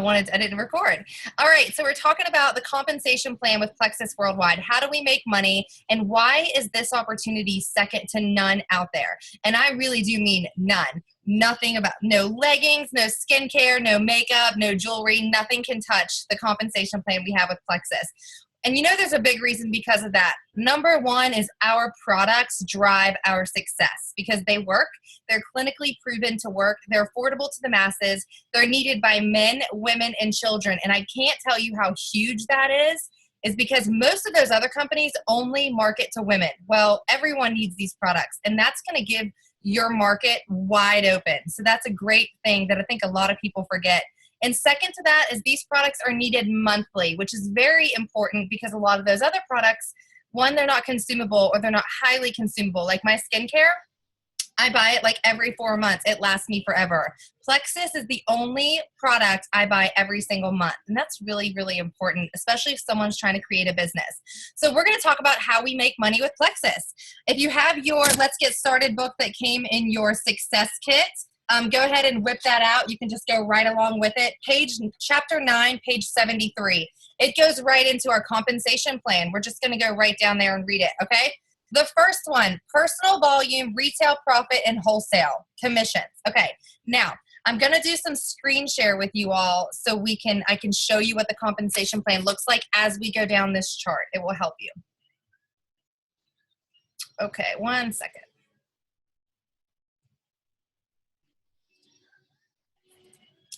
I didn't record. All right, so we're talking about the compensation plan with Plexus Worldwide. How do we make money, and why is this opportunity second to none out there? And I really do mean none. Nothing about, no leggings, no skincare, no makeup, no jewelry, nothing can touch the compensation plan we have with Plexus. And you know there's a big reason because of that. Number one is our products drive our success because they work. They're clinically proven to work. They're affordable to the masses. They're needed by men, women, and children. And I can't tell you how huge that is because most of those other companies only market to women. Well, everyone needs these products, and that's going to give your market wide open. So that's a great thing that I think a lot of people forget. And second to that is these products are needed monthly, which is very important because a lot of those other products, one, they're not consumable or they're not highly consumable. Like my skincare, I buy it like every 4 months. It lasts me forever. Plexus is the only product I buy every single month. And that's really, really important, especially if someone's trying to create a business. So we're going to talk about how we make money with Plexus. If you have your Let's Get Started book that came in your success kit, go ahead and whip that out. You can just go right along with it. Chapter 9, page 73. It goes right into our compensation plan. We're just going to go right down there and read it, okay? The first one, personal volume, retail profit, and wholesale commissions. Okay, now I'm going to do some screen share with you all so I can show you what the compensation plan looks like as we go down this chart. It will help you. Okay, 1 second.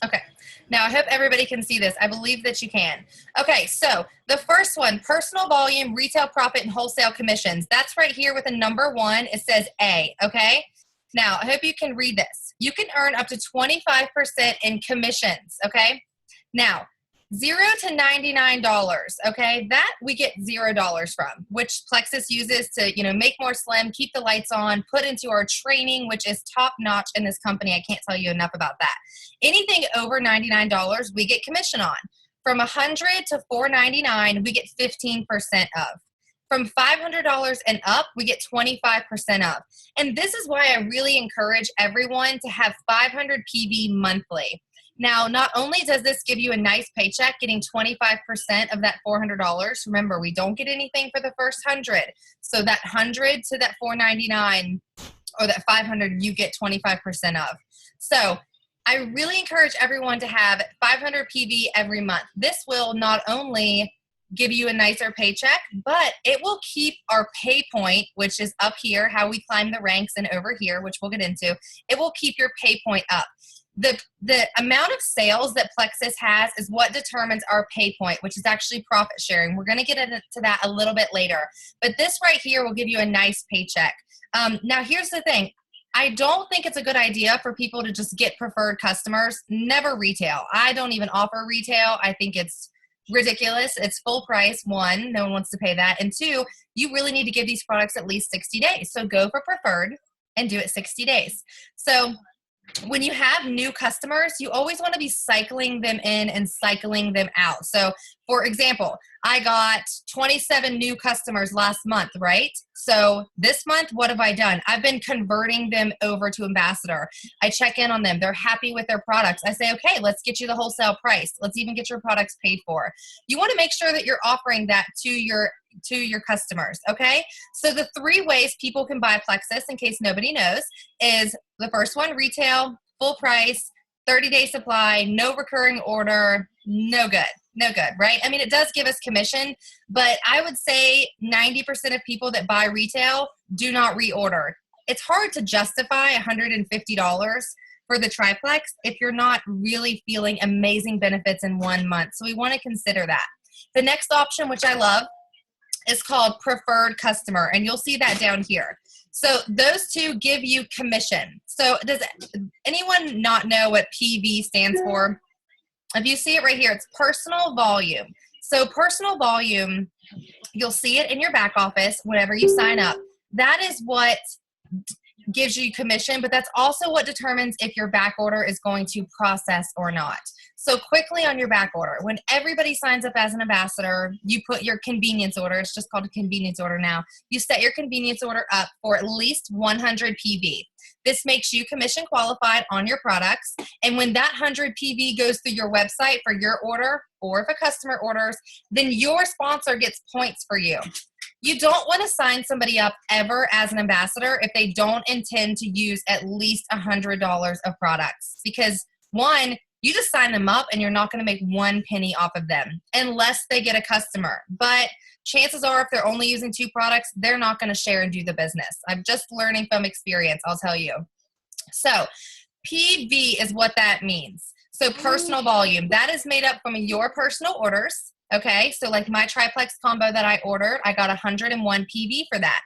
Okay, now I hope everybody can see this. I believe that you can. Okay, so the first one, personal volume, retail profit, and wholesale commissions. That's right here with a number 1. It says A, okay? Now, I hope you can read this. You can earn up to 25% in commissions, okay? Now, $0 to $99, okay? That we get $0 from, which Plexus uses to, make more slim, keep the lights on, put into our training, which is top notch in this company. I can't tell you enough about that. Anything over $99, we get commission on. From $100 to $499, we get 15% of. From $500 and up, we get 25% of. And this is why I really encourage everyone to have 500 PV monthly. Now, not only does this give you a nice paycheck, getting 25% of that $400, remember, we don't get anything for the first 100. So that 100 to that $499 or that 500, you get 25% of. So I really encourage everyone to have 500 PV every month. This will not only give you a nicer paycheck, but it will keep our pay point, which is up here, how we climb the ranks, and over here, which we'll get into, it will keep your pay point up. The amount of sales that Plexus has is what determines our pay point, which is actually profit sharing. We're going to get into that a little bit later. But this right here will give you a nice paycheck. Now, here's the thing. I don't think it's a good idea for people to just get preferred customers. Never retail. I don't even offer retail. I think it's ridiculous. It's full price. 1, no one wants to pay that. And 2, you really need to give these products at least 60 days. So go for preferred and do it 60 days. So when you have new customers, you always want to be cycling them in and cycling them out. So for example, I got 27 new customers last month, right? So this month, what have I done? I've been converting them over to Ambassador. I check in on them. They're happy with their products. I say, okay, let's get you the wholesale price. Let's even get your products paid for. You want to make sure that you're offering that to your customers, okay? So the 3 ways people can buy Plexus, in case nobody knows, is the first one, retail, full price, 30-day supply, no recurring order, no good, right? I mean, it does give us commission, but I would say 90% of people that buy retail do not reorder. It's hard to justify $150 for the triplex if you're not really feeling amazing benefits in 1 month. So we want to consider that. The next option, which I love, is called preferred customer, and you'll see that down here. So those 2 give you commission. So does anyone not know what PV stands for? If you see it right here, it's personal volume. So personal volume, you'll see it in your back office whenever you sign up. That is what gives you commission, but that's also what determines if your back order is going to process or not. So quickly on your back order, when everybody signs up as an ambassador, you put your convenience order. It's just called a convenience order now. You set your convenience order up for at least 100 PV. This makes you commission qualified on your products. And when that 100 PV goes through your website for your order, or if a customer orders, then your sponsor gets points for you. You don't want to sign somebody up ever as an ambassador if they don't intend to use at least $100 of products, because one, you just sign them up and you're not going to make 1 penny off of them unless they get a customer. But chances are, if they're only using 2 products, they're not going to share and do the business. I'm just learning from experience, I'll tell you. So PV is what that means. So personal volume, that is made up from your personal orders. Okay, so like my triplex combo that I ordered, I got 101 PV for that.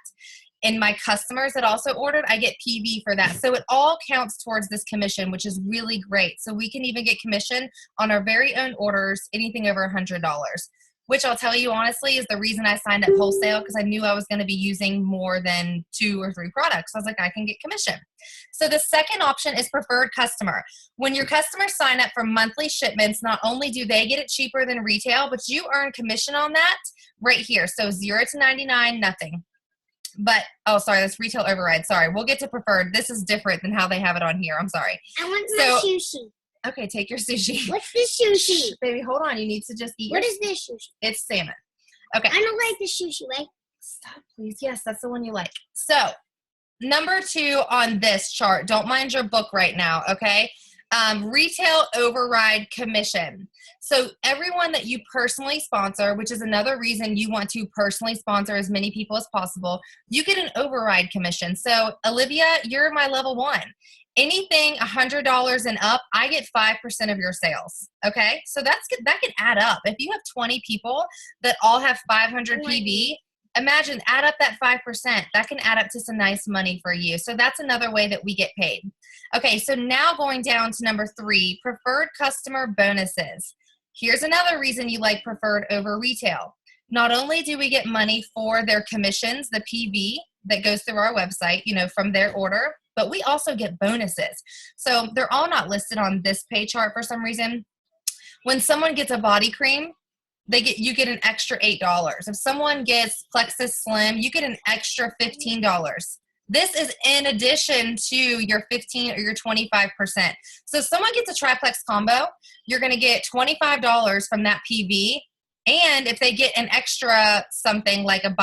And my customers that also ordered, I get PV for that. So it all counts towards this commission, which is really great. So we can even get commission on our very own orders, anything over $100, which I'll tell you honestly is the reason I signed up wholesale, because I knew I was going to be using more than 2 or 3 products. I was like, I can get commission. So the second option is preferred customer. When your customers sign up for monthly shipments, not only do they get it cheaper than retail, but you earn commission on that right here. So 0 to 99, nothing. But, oh, sorry, that's retail override. Sorry, we'll get to preferred. This is different than how they have it on here. I'm sorry. I want my sushi. Okay, take your sushi. What's the sushi? Baby, hold on. You need to just eat. What is this sushi? It's salmon. Okay. I don't like the sushi, right? Stop, please. Yes, that's the one you like. So, number 2 on this chart, don't mind your book right now, okay? Retail override commission. So everyone that you personally sponsor, which is another reason you want to personally sponsor as many people as possible, you get an override commission. So Olivia, you're my level 1. Anything $100 and up, I get 5% of your sales. Okay, so that's good. That can add up. If you have 20 people that all have 500 PV, imagine, add up that 5%. That can add up to some nice money for you. So that's another way that we get paid. Okay, so now going down to number 3, preferred customer bonuses. Here's another reason you like preferred over retail. Not only do we get money for their commissions, the PV that goes through our website, you know, from their order, but we also get bonuses. So they're all not listed on this pay chart for some reason. When someone gets a body cream, you get an extra $8. If someone gets Plexus Slim, you get an extra $15. This is in addition to your 15 or your 25%. So if someone gets a triplex combo, you're going to get $25 from that PV. And if they get an extra something like a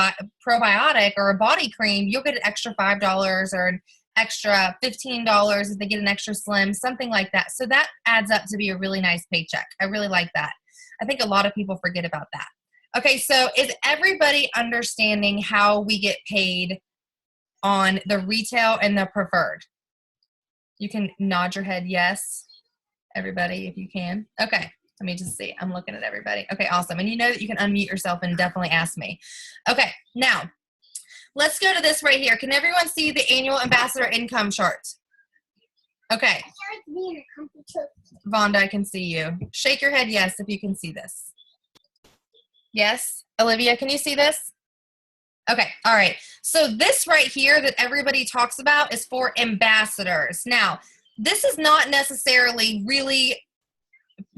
probiotic or a body cream, you'll get an extra $5 or an extra $15 if they get an extra Slim, something like that. So that adds up to be a really nice paycheck. I really like that. I think a lot of people forget about that. Okay, so is everybody understanding how we get paid on the retail and the preferred? You can nod your head yes, everybody, if you can. Okay, let me just see. I'm looking at everybody. Okay, awesome. And you know that you can unmute yourself and definitely ask me. Okay, now let's go to this right here. Can everyone see the annual ambassador income chart? Okay. Vonda, I can see you. Shake your head yes if you can see this. Yes? Olivia, can you see this? Okay, all right. So this right here that everybody talks about is for ambassadors. Now, this is not necessarily really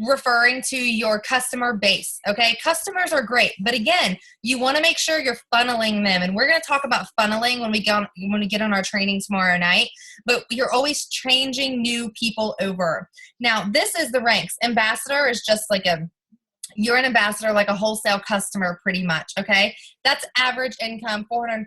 referring to your customer base, okay? Customers are great, but again, you want to make sure you're funneling them, and we're going to talk about funneling when we get on our training tomorrow night, but you're always changing new people over. Now, this is the ranks. Ambassador is just like you're an ambassador like a wholesale customer pretty much, okay? That's average income, $446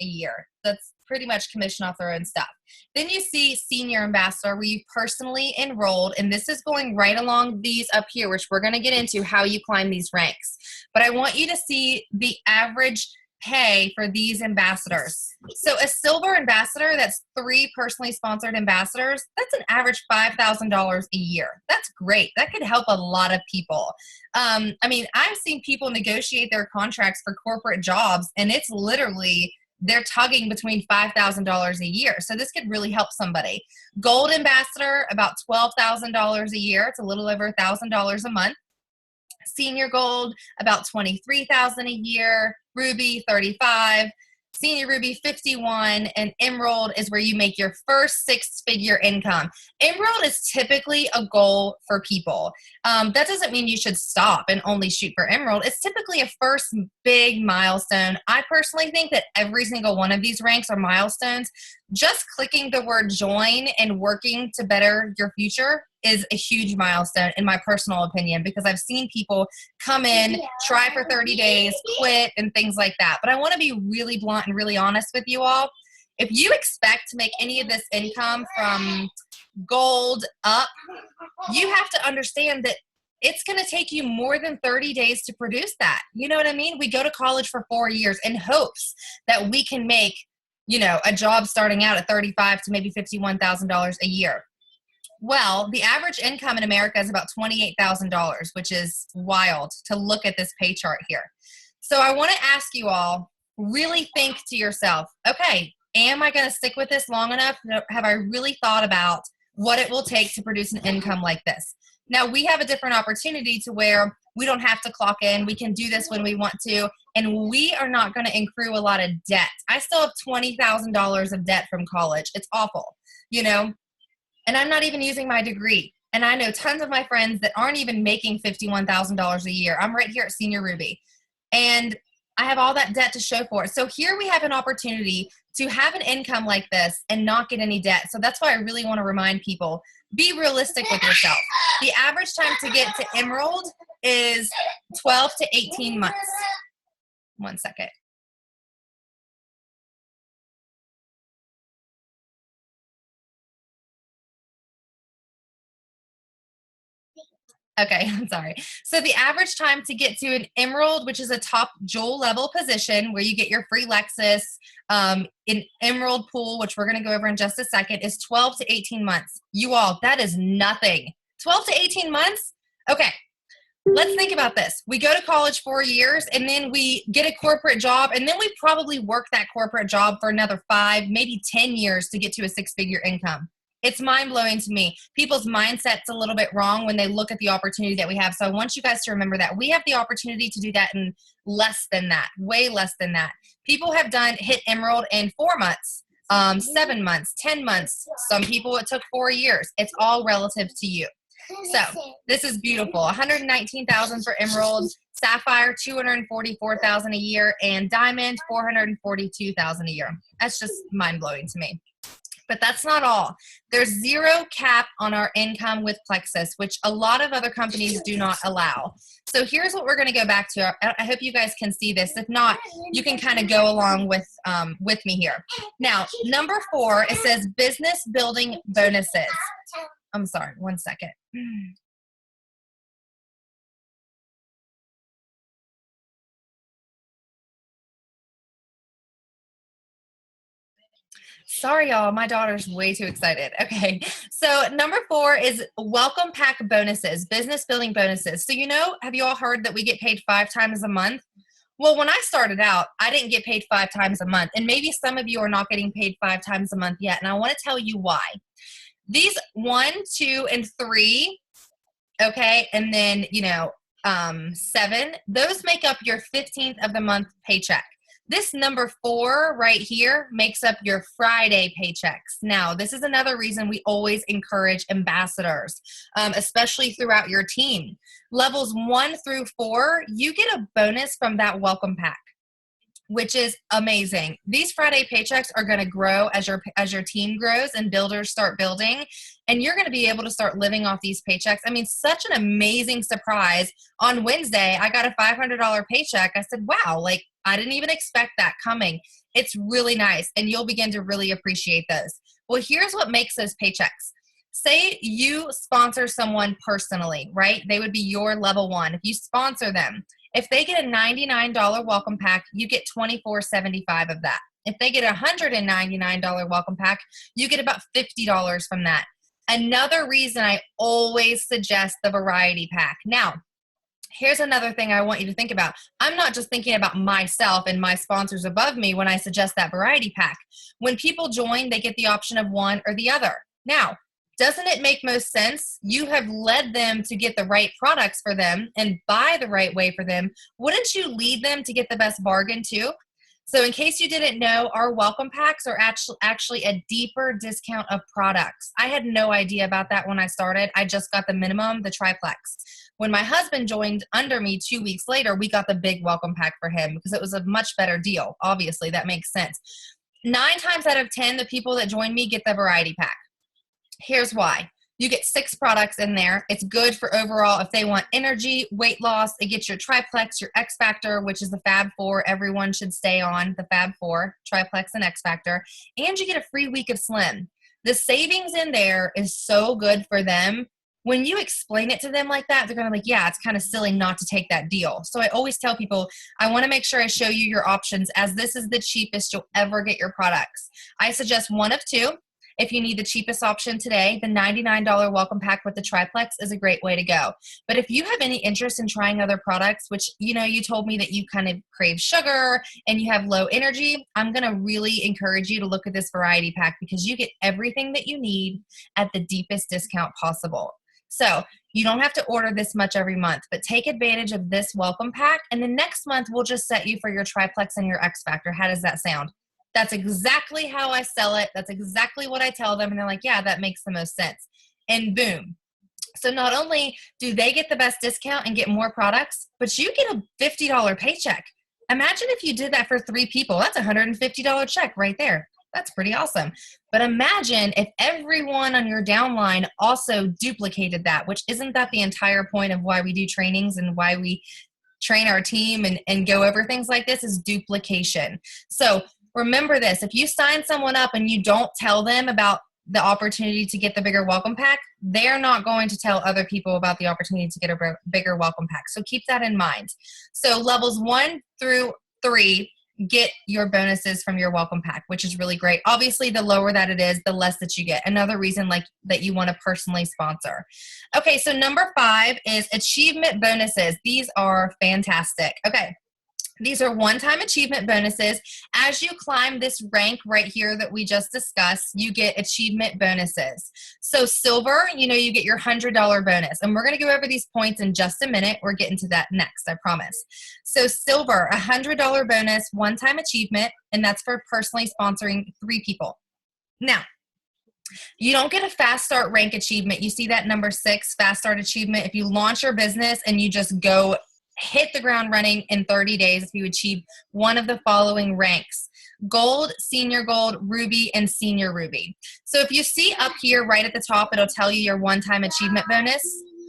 a year. That's pretty much commission off their own stuff. Then you see senior ambassador where you personally enrolled, and this is going right along these up here, which we're going to get into how you climb these ranks. But I want you to see the average pay for these ambassadors. So a silver ambassador, that's 3 personally sponsored ambassadors, that's an average $5,000 a year. That's great. That could help a lot of people. I mean, I've seen people negotiate their contracts for corporate jobs, and it's literally they're tugging between $5,000 a year. So this could really help somebody. Gold ambassador, about $12,000 a year. It's a little over $1,000 a month. Senior gold, about $23,000 a year. Ruby, $35,000. Senior Ruby 51, and Emerald is where you make your first six-figure income. Emerald is typically a goal for people. That doesn't mean you should stop and only shoot for Emerald. It's typically a first big milestone. I personally think that every single one of these ranks are milestones. Just clicking the word join and working to better your future is a huge milestone in my personal opinion, because I've seen people come in, try for 30 days, quit, and things like that. But I want to be really blunt and really honest with you all. If you expect to make any of this income from gold up, you have to understand that it's going to take you more than 30 days to produce that. You know what I mean? We go to college for 4 years in hopes that we can make, you know, a job starting out at $35,000 to maybe $51,000 a year. Well, the average income in America is about $28,000, which is wild to look at this pay chart here. So I want to ask you all, really think to yourself, okay, am I going to stick with this long enough? Have I really thought about what it will take to produce an income like this? Now, we have a different opportunity to where we don't have to clock in. We can do this when we want to, and we are not going to accrue a lot of debt. I still have $20,000 of debt from college. It's awful, you know, and I'm not even using my degree. And I know tons of my friends that aren't even making $51,000 a year. I'm right here at Senior Ruby, and I have all that debt to show for it. So here we have an opportunity to have an income like this and not get any debt. So that's why I really want to remind people, be realistic with yourself. The average time to get to Emerald is 12 to 18 months. One second. Okay, I'm sorry. So the average time to get to an Emerald, which is a top jewel level position where you get your free Lexus, in Emerald pool, which we're going to go over in just a second, is 12 to 18 months. You all, that is nothing. 12 to 18 months? Okay, let's think about this. We go to college 4 years, and then we get a corporate job, and then we probably work that corporate job for another 5, maybe 10 years to get to a six-figure income. It's mind-blowing to me. People's mindset's a little bit wrong when they look at the opportunity that we have. So I want you guys to remember that. We have the opportunity to do that in less than that, way less than that. People have hit Emerald in 4 months, 7 months, 10 months. Some people it took 4 years. It's all relative to you. So this is beautiful. $119,000 for Emerald, Sapphire $244,000 a year, and Diamond $442,000 a year. That's just mind-blowing to me. But that's not all. There's zero cap on our income with Plexus, which a lot of other companies do not allow. So here's what we're going to go back to. I hope you guys can see this. If not, you can kind of go along with me here. Now, number 4, it says business building bonuses. I'm sorry, one second. Sorry, y'all. My daughter's way too excited. Okay. So number 4 is welcome pack bonuses, business building bonuses. So, you know, have you all heard that we get paid 5 times a month? Well, when I started out, I didn't get paid 5 times a month. And maybe some of you are not getting paid 5 times a month yet. And I want to tell you why. These 1, 2, and 3, okay, and then, you know, 7, those make up your 15th of the month paycheck. This number 4 right here makes up your Friday paychecks. Now, this is another reason we always encourage ambassadors, especially throughout your team. Levels 1 through 4, you get a bonus from that welcome pack, which is amazing. These Friday paychecks are going to grow as your team grows and builders start building, and you're going to be able to start living off these paychecks. I mean, such an amazing surprise. On Wednesday, I got a $500 paycheck. I said, wow, like I didn't even expect that coming. It's really nice, and you'll begin to really appreciate those. Well, here's what makes those paychecks. Say you sponsor someone personally, right? They would be your level 1. If you sponsor them, if they get a $99 welcome pack, you get $24.75 of that. If they get a $199 welcome pack, you get about $50 from that. Another reason I always suggest the variety pack. Now, here's another thing I want you to think about. I'm not just thinking about myself and my sponsors above me when I suggest that variety pack. When people join, they get the option of one or the other. Now, doesn't it make most sense? You have led them to get the right products for them and buy the right way for them. Wouldn't you lead them to get the best bargain too? So in case you didn't know, our welcome packs are actually a deeper discount of products. I had no idea about that when I started. I just got the minimum, the triplex. When my husband joined under me 2 weeks later, we got the big welcome pack for him because it was a much better deal. Obviously, that makes sense. 9 times out of 10, the people that join me get the variety pack. Here's why. You get 6 products in there. It's good for overall if they want energy, weight loss. It gets your triplex, your X Factor, which is the Fab 4. Everyone should stay on the Fab 4, triplex and X Factor. And you get a free week of Slim. The savings in there is so good for them. When you explain it to them like that, they're going to be like, yeah, it's kind of silly not to take that deal. So I always tell people, I want to make sure I show you your options as this is the cheapest you'll ever get your products. I suggest one of 2. If you need the cheapest option today, the $99 welcome pack with the triplex is a great way to go. But if you have any interest in trying other products, which, you told me that you kind of crave sugar and you have low energy, I'm going to really encourage you to look at this variety pack because you get everything that you need at the deepest discount possible. So you don't have to order this much every month, but take advantage of this welcome pack. And the next month, we'll just set you for your triplex and your X Factor. How does that sound? That's exactly how I sell it. That's exactly what I tell them. And they're like, yeah, that makes the most sense. And boom. So not only do they get the best discount and get more products, but you get a $50 paycheck. Imagine if you did that for 3 people. That's a $150 check right there. That's pretty awesome. But imagine if everyone on your downline also duplicated that, which isn't that the entire point of why we do trainings and why we train our team and go over things like this is duplication. So remember this, if you sign someone up and you don't tell them about the opportunity to get the bigger welcome pack, they're not going to tell other people about the opportunity to get a bigger welcome pack. So keep that in mind. So levels 1 through 3 get your bonuses from your welcome pack, which is really great. Obviously, the lower that it is, the less that you get. Another reason that you want to personally sponsor. Okay, so number 5 is achievement bonuses. These are fantastic. Okay. These are one-time achievement bonuses. As you climb this rank right here that we just discussed, you get achievement bonuses. So silver, you get your $100 bonus. And we're going to go over these points in just a minute. We're getting to that next, I promise. So silver, $100 bonus, one-time achievement, and that's for personally sponsoring 3 people. Now, you don't get a fast start rank achievement. You see that number 6, fast start achievement. If you launch your business and you just go hit the ground running in 30 days if you achieve one of the following ranks: gold, senior gold, ruby, and senior ruby. So if you see up here right at the top, it'll tell you your one-time achievement bonus.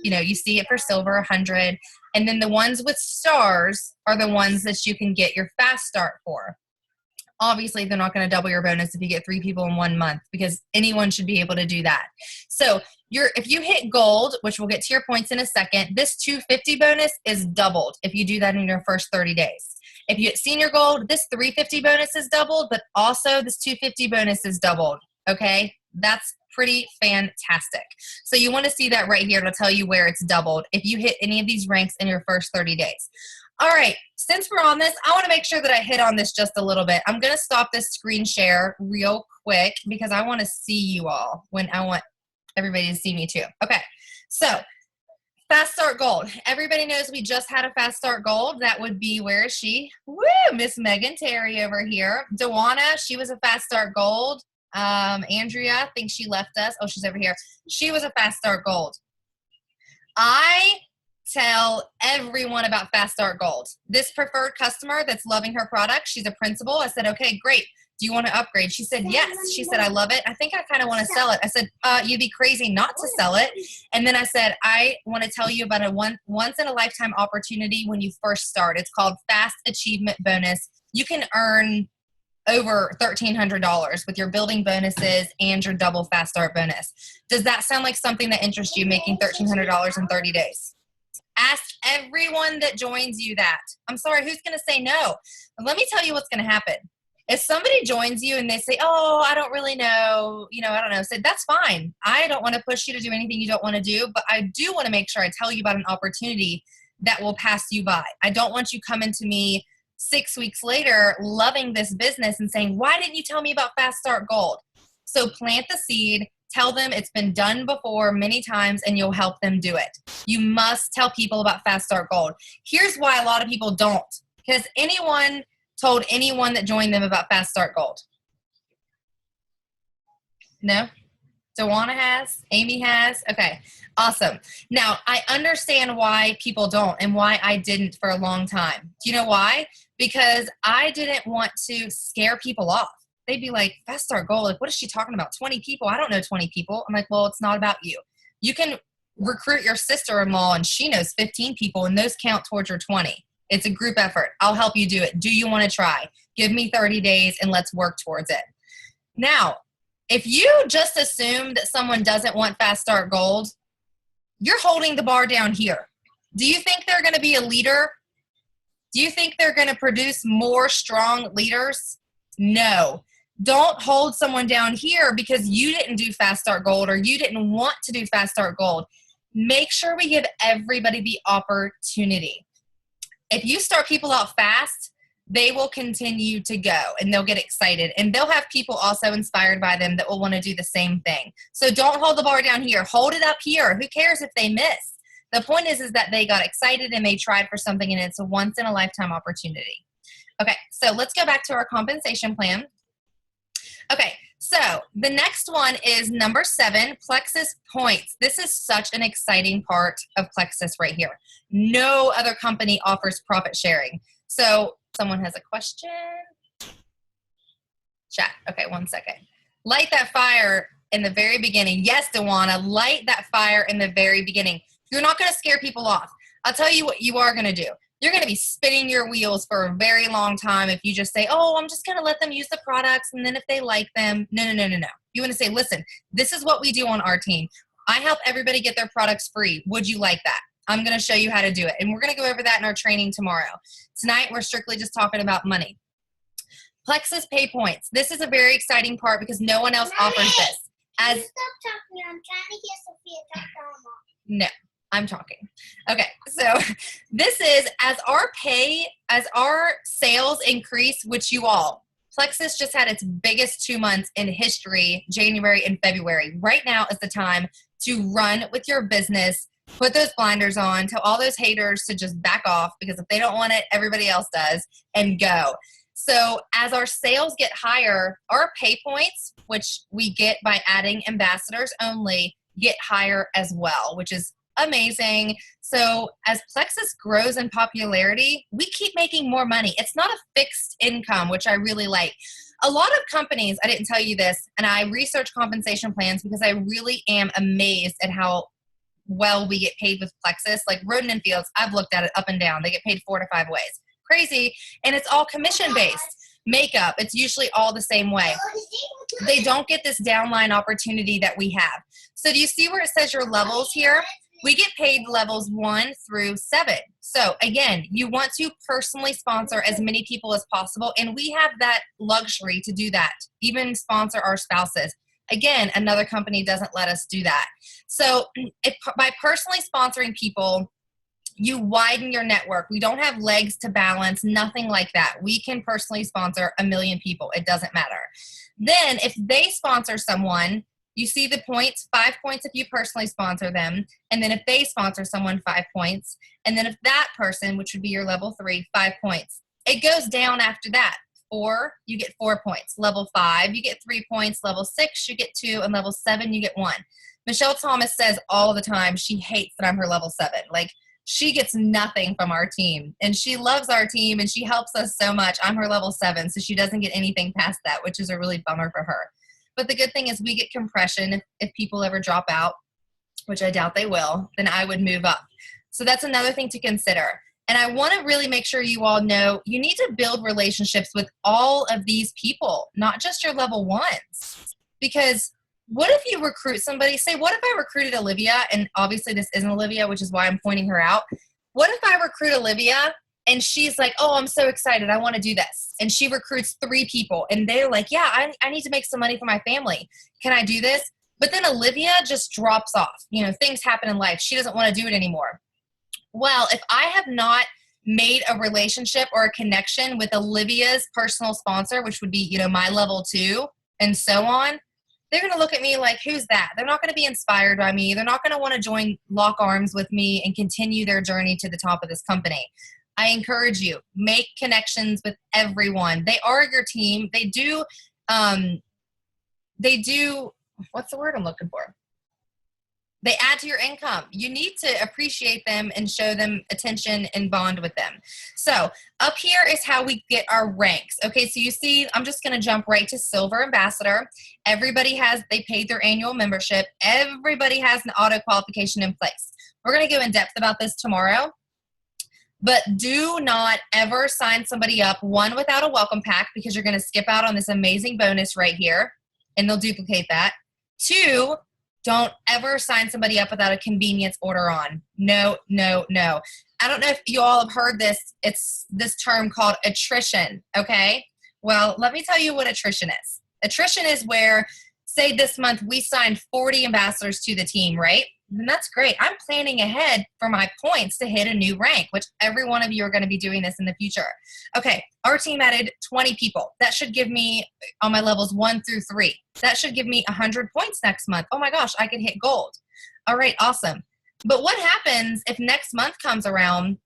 You see it for silver, 100. And then the ones with stars are the ones that you can get your fast start for. Obviously, they're not going to double your bonus if you get 3 people in 1 month because anyone should be able to do that. So if you hit gold, which we'll get to your points in a second, this 250 bonus is doubled if you do that in your first 30 days. If you hit senior gold, this 350 bonus is doubled, but also this 250 bonus is doubled. Okay, that's pretty fantastic. So you want to see that right here to tell you where it's doubled if you hit any of these ranks in your first 30 days. All right, since we're on this, I want to make sure that I hit on this just a little bit. I'm going to stop this screen share real quick because I want to see you all when I want everybody to see me too. Okay, so fast start gold. Everybody knows we just had a fast start gold. That would be, where is she? Woo, Miss Megan Terry over here. Dewana, she was a fast start gold. Andrea, I think she left us. Oh, she's over here. She was a fast start gold. I tell everyone about Fast Start Gold. This preferred customer that's loving her product, she's a principal. I said, okay, great. Do you want to upgrade? She said, yes. She said, I love it. I think I kind of want to sell it. I said, you'd be crazy not to sell it. And then I said, I want to tell you about a once in a lifetime opportunity when you first start. It's called Fast Achievement Bonus. You can earn over $1,300 with your building bonuses and your double Fast Start bonus. Does that sound like something that interests you, making $1,300 in 30 days? Ask everyone that joins you that. I'm sorry, who's going to say no? Let me tell you what's going to happen. If somebody joins you and they say, oh, I don't really know, I don't know, say, that's fine. I don't want to push you to do anything you don't want to do, but I do want to make sure I tell you about an opportunity that will pass you by. I don't want you coming to me 6 weeks later loving this business and saying, why didn't you tell me about Fast Start Gold? So plant the seed. Tell them it's been done before many times and you'll help them do it. You must tell people about Fast Start Gold. Here's why a lot of people don't. Because anyone told anyone that joined them about Fast Start Gold? No? Dewana has? Amy has? Okay, awesome. Now, I understand why people don't and why I didn't for a long time. Do you know why? Because I didn't want to scare people off. They'd be like, Fast Start Gold, like, what is she talking about? 20 people? I don't know 20 people. I'm like, well, it's not about you. You can recruit your sister-in-law and she knows 15 people and those count towards your 20. It's a group effort. I'll help you do it. Do you want to try? Give me 30 days and let's work towards it. Now, if you just assume that someone doesn't want Fast Start Gold, you're holding the bar down here. Do you think they're going to be a leader? Do you think they're going to produce more strong leaders? No. Don't hold someone down here because you didn't do Fast Start Gold or you didn't want to do Fast Start Gold. Make sure we give everybody the opportunity. If you start people out fast, they will continue to go and they'll get excited. And they'll have people also inspired by them that will want to do the same thing. So don't hold the bar down here. Hold it up here. Who cares if they miss? The point is that they got excited and they tried for something and it's a once-in-a-lifetime opportunity. Okay, so let's go back to our compensation plan. Okay, so the next one is number 7, Plexus points. This is such an exciting part of Plexus right here. No other company offers profit sharing. So someone has a question? Chat. Okay, one second. Light that fire in the very beginning. Yes, Dewana, light that fire in the very beginning. You're not going to scare people off. I'll tell you what you are going to do. You're going to be spinning your wheels for a very long time if you just say, oh, I'm just going to let them use the products, and then if they like them, no. You want to say, listen, this is what we do on our team. I help everybody get their products free. Would you like that? I'm going to show you how to do it. And we're going to go over that in our training tomorrow. Tonight, we're strictly just talking about money. Plexus pay points. This is a very exciting part because no one else offers this. Stop talking. I'm trying to hear Sophia talk to Mama. No, I'm talking. Okay, so this is as our sales increase, which you all, Plexus just had its biggest 2 months in history, January and February. Right now is the time to run with your business. Put those blinders on, tell all those haters to just back off because if they don't want it, everybody else does, and go. So as our sales get higher, our pay points, which we get by adding ambassadors only, get higher as well, which is amazing. So as Plexus grows in popularity, we keep making more money. It's not a fixed income, which I really like. A lot of companies, I didn't tell you this, and I research compensation plans because I really am amazed at how well we get paid with Plexus. Like Roden and Fields, I've looked at it up and down. They get paid 4 to 5 ways. Crazy. And it's all commission-based. Makeup, it's usually all the same way. They don't get this downline opportunity that we have. So do you see where it says your levels here? We get paid levels 1 through 7. So again, you want to personally sponsor as many people as possible, and we have that luxury to do that, even sponsor our spouses. Again, another company doesn't let us do that. So by personally sponsoring people, you widen your network. We don't have legs to balance, nothing like that. We can personally sponsor 1 million people. It doesn't matter. Then if they sponsor someone, you see the points, 5 points if you personally sponsor them. And then if they sponsor someone, 5 points. And then if that person, which would be your level 3, 5 points. It goes down after that. 4, you get 4 points. Level 5, you get 3 points. Level 6, you get 2. And level 7, you get 1. Michelle Thomas says all the time she hates that I'm her level 7. Like, she gets nothing from our team. And she loves our team, and she helps us so much. I'm her level 7, so she doesn't get anything past that, which is a really bummer for her. But the good thing is we get compression. If people ever drop out, which I doubt they will, then I would move up. So that's another thing to consider. And I want to really make sure you all know you need to build relationships with all of these people, not just your level 1s. Because what if you recruit somebody? Say, what if I recruited Olivia? And obviously this isn't Olivia, which is why I'm pointing her out. What if I recruit Olivia and she's like, oh, I'm so excited. I want to do this. And she recruits 3 people. And they're like, yeah, I need to make some money for my family. Can I do this? But then Olivia just drops off. You know, things happen in life. She doesn't want to do it anymore. Well, if I have not made a relationship or a connection with Olivia's personal sponsor, which would be, you know, my level 2 and so on, they're going to look at me like, who's that? They're not going to be inspired by me. They're not going to want to lock arms with me and continue their journey to the top of this company. I encourage you, make connections with everyone. They are your team. They do, what's the word I'm looking for? They add to your income. You need to appreciate them and show them attention and bond with them. So up here is how we get our ranks. Okay, so you see, I'm just going to jump right to Silver Ambassador. They paid their annual membership. Everybody has an auto qualification in place. We're going to go in depth about this tomorrow. But do not ever sign somebody up, one, without a welcome pack, because you're going to skip out on this amazing bonus right here, and they'll duplicate that. Two, don't ever sign somebody up without a convenience order on. No, no, no. I don't know if you all have heard this. It's this term called attrition, okay? Well, let me tell you what attrition is. Attrition is where, say this month we signed 40 ambassadors to the team, right? And that's great. I'm planning ahead for my points to hit a new rank, which every one of you are going to be doing this in the future. Okay, our team added 20 people. That should give me, on my levels 1 through 3, that should give me 100 points next month. Oh my gosh, I could hit gold. All right, awesome. But what happens if next month comes around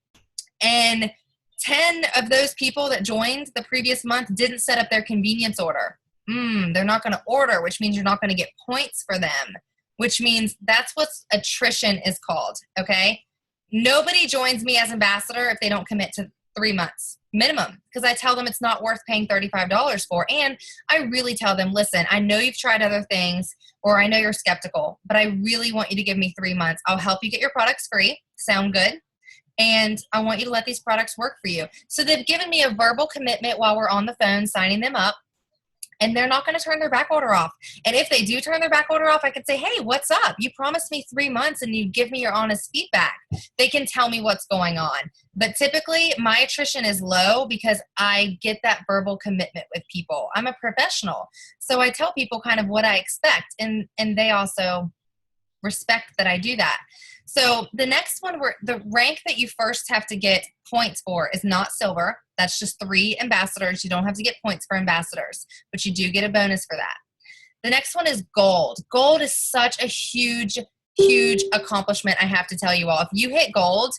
and 10 of those people that joined the previous month didn't set up their convenience order? They're not going to order, which means you're not going to get points for them, which means that's what attrition is called, okay? Nobody joins me as ambassador if they don't commit to 3 months minimum, because I tell them it's not worth paying $35 for. And I really tell them, listen, I know you've tried other things, or I know you're skeptical, but I really want you to give me 3 months. I'll help you get your products free. Sound good? And I want you to let these products work for you. So they've given me a verbal commitment while we're on the phone signing them up. And they're not going to turn their back order off. And if they do turn their back order off, I can say, hey, what's up? You promised me 3 months and you give me your honest feedback. They can tell me what's going on. But typically, my attrition is low because I get that verbal commitment with people. I'm a professional. So I tell people kind of what I expect. And they also respect that I do that. So the next one, the rank that you first have to get points for is not silver. That's just 3 ambassadors. You don't have to get points for ambassadors, but you do get a bonus for that. The next one is gold. Gold is such a huge, huge accomplishment, I have to tell you all. If you hit gold,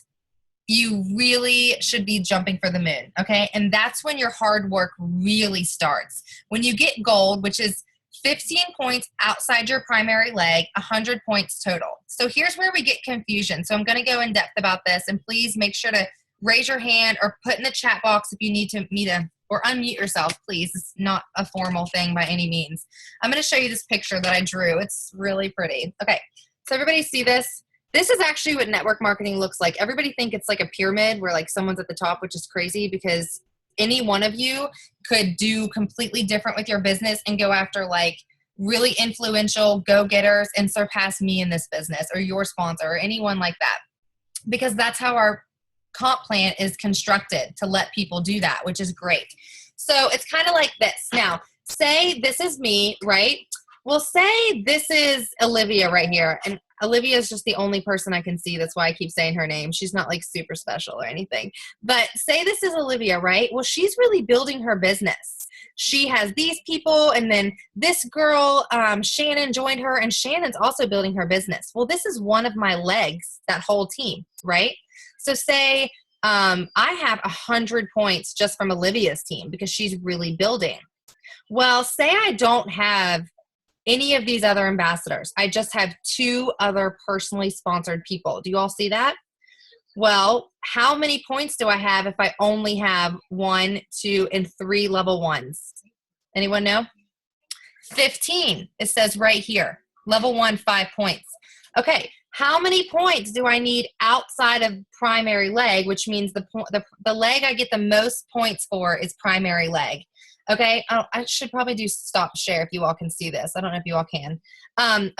you really should be jumping for the moon, okay? And that's when your hard work really starts. When you get gold, which is 15 points outside your primary leg, 100 points total. So here's where we get confusion. So I'm going to go in depth about this, and please make sure to raise your hand or put in the chat box if you need me to, or unmute yourself, please. It's not a formal thing by any means. I'm going to show you this picture that I drew. It's really pretty. Okay, so everybody see this? This is actually what network marketing looks like. Everybody think it's like a pyramid where like someone's at the top, which is crazy because any one of you could do completely different with your business and go after like really influential go-getters and surpass me in this business or your sponsor or anyone like that. Because that's how our comp plan is constructed, to let people do that, which is great. So it's kind of like this. Now, say this is me, right? Well, say this is Olivia right here. And Olivia is just the only person I can see. That's why I keep saying her name. She's not like super special or anything. But say this is Olivia, right? Well, she's really building her business. She has these people, and then this girl, Shannon, joined her, and Shannon's also building her business. Well, this is one of my legs, that whole team, right? So say I have 100 points just from Olivia's team because she's really building. Well, say I don't have any of these other ambassadors. I just have 2 other personally sponsored people. Do you all see that? Well, how many points do I have if I only have 1, 2, and 3 level 1s? Anyone know? 15. It says right here. Level 1, 5 points. Okay, how many points do I need outside of primary leg, which means the leg I get the most points for is primary leg. Okay, I should probably do stop share if you all can see this. I don't know if you all can.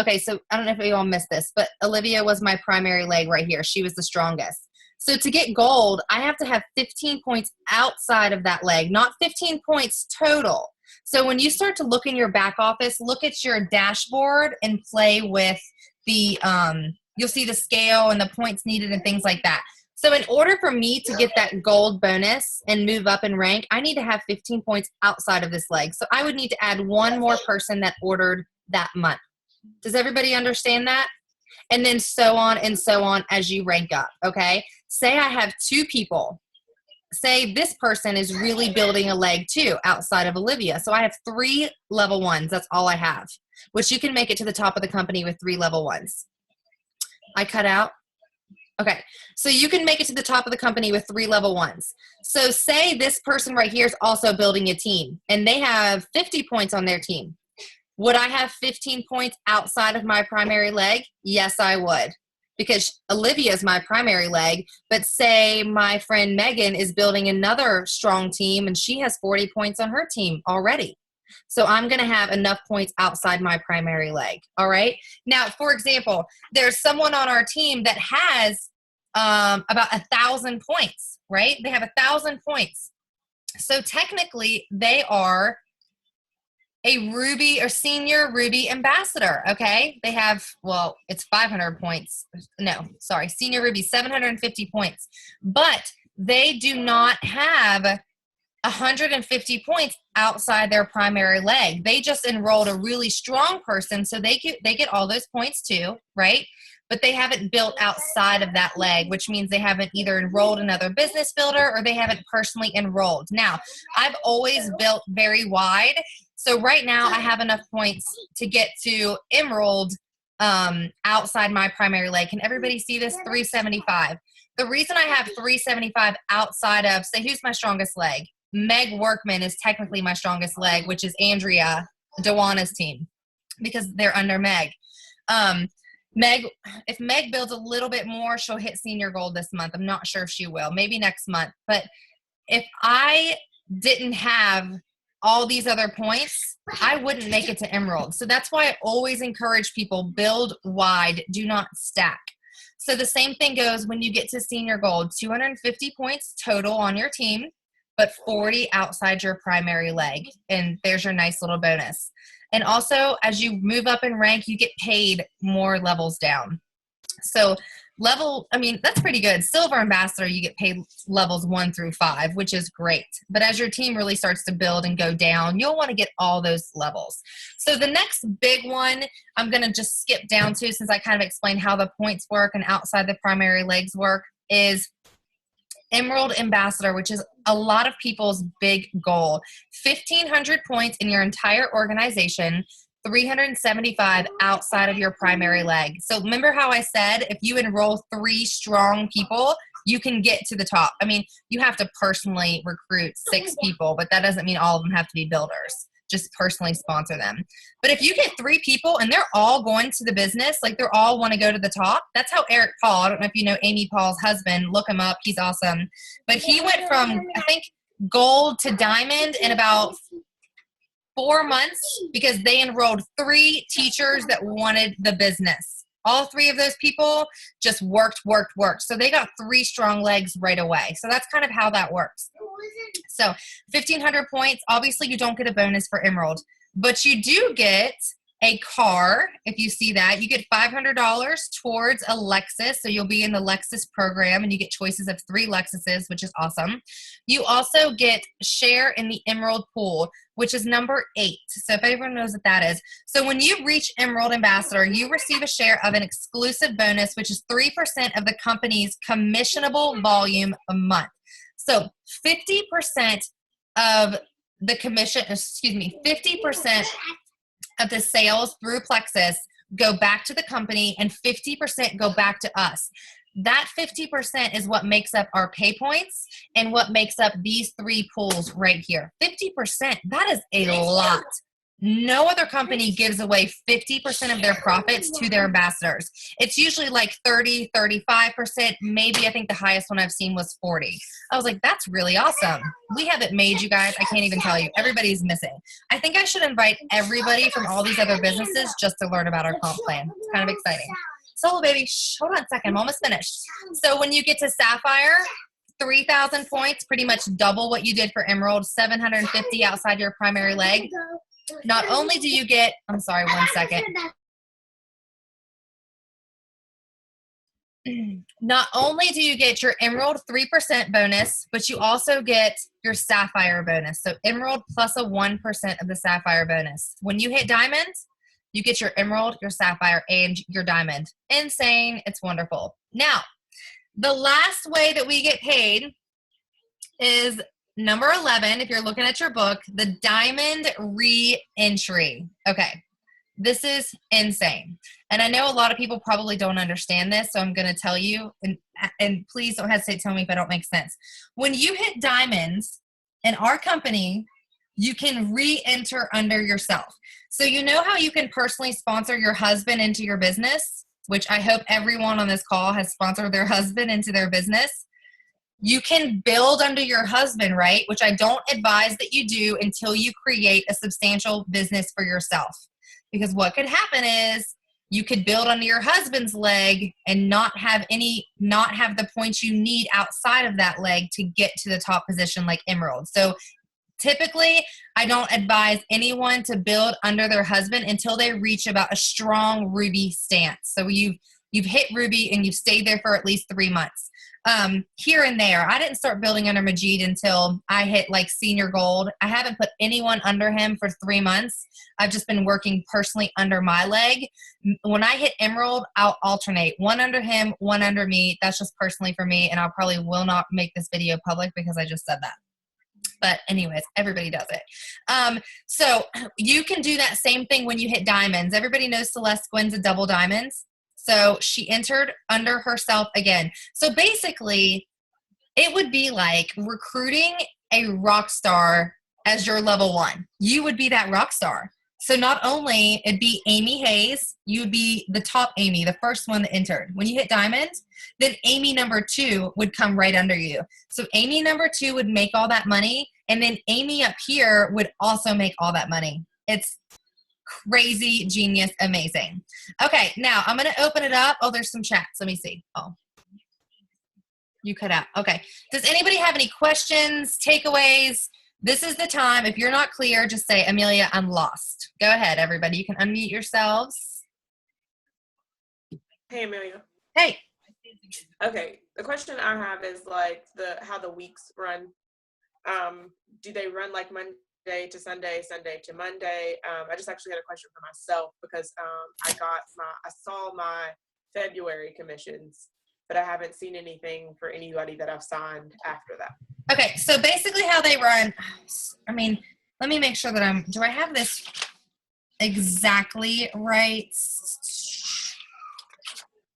Okay, so I don't know if you all missed this, but Olivia was my primary leg right here. She was the strongest. So to get gold, I have to have 15 points outside of that leg, not 15 points total. So when you start to look in your back office, look at your dashboard and play with the, you'll see the scale and the points needed and things like that. So in order for me to get that gold bonus and move up in rank, I need to have 15 points outside of this leg. So I would need to add 1 more person that ordered that month. Does everybody understand that? And then so on and so on as you rank up, okay? Say I have 2 people say this person is really building a leg too outside of Olivia. So I have 3 level 1s. That's all I have, which you can make it to the top of the company with 3 level 1s. I cut out. Okay, so you can make it to the top of the company with 3 level 1s. So say this person right here is also building a team, and they have 50 points on their team. Would I have 15 points outside of my primary leg? Yes, I would, because Olivia is my primary leg, but say my friend Megan is building another strong team, and she has 40 points on her team already. So I'm going to have enough points outside my primary leg. All right. Now, for example, there's someone on our team that has about 1,000 points, right? They have 1,000 points. So technically they are a Ruby or senior Ruby ambassador. Okay. They have, well, it's 500 points. No, sorry. Senior Ruby, 750 points, but they do not have 150 points outside their primary leg. They just enrolled a really strong person, so they get all those points too, right? But they haven't built outside of that leg, which means they haven't either enrolled another business builder or they haven't personally enrolled. Now, I've always built very wide, so right now I have enough points to get to emerald outside my primary leg. Can everybody see this? 375. The reason I have 375 outside of, say, who's my strongest leg? Meg Workman is technically my strongest leg, which is Andrea Dewana's team, because they're under Meg. Meg, if Meg builds a little bit more, she'll hit senior gold this month. I'm not sure if she will, maybe next month. But if I didn't have all these other points, I wouldn't make it to emerald. So that's why I always encourage people, build wide, do not stack. So the same thing goes when you get to senior gold, 250 points total on your team, but 40 outside your primary leg. And there's your nice little bonus. And also, as you move up in rank, you get paid more levels down. So that's pretty good. Silver ambassador, you get paid levels 1 through 5, which is great. But as your team really starts to build and go down, you'll want to get all those levels. So the next big one I'm going to just skip down to, since I kind of explained how the points work and outside the primary legs work, is Emerald Ambassador, which is a lot of people's big goal. 1,500 points in your entire organization, 375 outside of your primary leg. So remember how I said if you enroll 3 strong people, you can get to the top. I mean, you have to personally recruit 6 people, but that doesn't mean all of them have to be builders. Just personally sponsor them. But if you get 3 people and they're all going to the business, like they're all want to go to the top, that's how Eric Paul, I don't know if you know Amy Paul's husband, look him up, he's awesome. But he went from, I think, gold to diamond in about 4 months because they enrolled 3 teachers that wanted the business. All 3 of those people just worked. So they got 3 strong legs right away. So that's kind of how that works. So 1,500 points. Obviously, you don't get a bonus for Emerald, but you do get a car. If you see that, you get $500 towards a Lexus. So you'll be in the Lexus program and you get choices of 3 Lexuses, which is awesome. You also get share in the Emerald pool, which is number 8. So if everyone knows what that is. So when you reach Emerald Ambassador, you receive a share of an exclusive bonus, which is 3% of the company's commissionable volume a month. So 50% of the commission, 50% of the sales through Plexus go back to the company and 50% go back to us. That 50% is what makes up our pay points and what makes up these 3 pools right here. 50%, that is a lot. No other company gives away 50% of their profits to their ambassadors. It's usually like 30, 35%. Maybe I think the highest one I've seen was 40. I was like, that's really awesome. We have it made, you guys. I can't even tell you. Everybody's missing. I think I should invite everybody from all these other businesses just to learn about our comp plan. It's kind of exciting. Solo baby, hold on a second. I'm almost finished. So when you get to Sapphire, 3,000 points, pretty much double what you did for Emerald, 750 outside your primary leg. Not only do you get, I'm sorry, one second. Not only do you get your Emerald 3% bonus, but you also get your Sapphire bonus. So Emerald plus a 1% of the Sapphire bonus. When you hit Diamond, you get your Emerald, your Sapphire, and your Diamond. Insane. It's wonderful. Now, the last way that we get paid is number 11, if you're looking at your book, the diamond re-entry. Okay. This is insane. And I know a lot of people probably don't understand this, so I'm going to tell you, and please don't hesitate to tell me if I don't make sense. When you hit diamonds in our company, you can re-enter under yourself. So you know how you can personally sponsor your husband into your business, which I hope everyone on this call has sponsored their husband into their business. You can build under your husband, right? Which I don't advise that you do until you create a substantial business for yourself. Because what could happen is you could build under your husband's leg and not have the points you need outside of that leg to get to the top position like Emerald. So typically, I don't advise anyone to build under their husband until they reach about a strong ruby stance. So you've hit ruby and you've stayed there for at least 3 months. Here and there, I didn't start building under Majid until I hit like senior gold. I haven't put anyone under him for 3 months. I've just been working personally under my leg. When I hit emerald, I'll alternate one under him, one under me. That's just personally for me, and I probably will not make this video public because I just said that. But anyways, everybody does it. So you can do that same thing when you hit diamonds. Everybody knows Celeste Gwynn's a double diamonds. So she entered under herself again. So basically, it would be like recruiting a rock star as your level 1. You would be that rock star. So not only it'd be Amy Hayes, you would be the top Amy, the first one that entered. When you hit diamonds, then Amy number 2 would come right under you. So Amy number 2 would make all that money, and then Amy up here would also make all that money. It's crazy, genius, amazing. Okay, now I'm going to open it up. Oh, there's some chats. Let me see. Oh, you cut out. Okay. Does anybody have any questions, takeaways? This is the time. If you're not clear, just say, Amelia, I'm lost. Go ahead, everybody. You can unmute yourselves. Hey, Amelia. Hey. Okay, the question I have is like how the weeks run. Do they run like Monday to Sunday, Sunday to Monday? I just actually had a question for myself because I saw my February commissions, but I haven't seen anything for anybody that I've signed after that. Okay, so basically how they run, I mean, let me make sure that do I have this exactly right?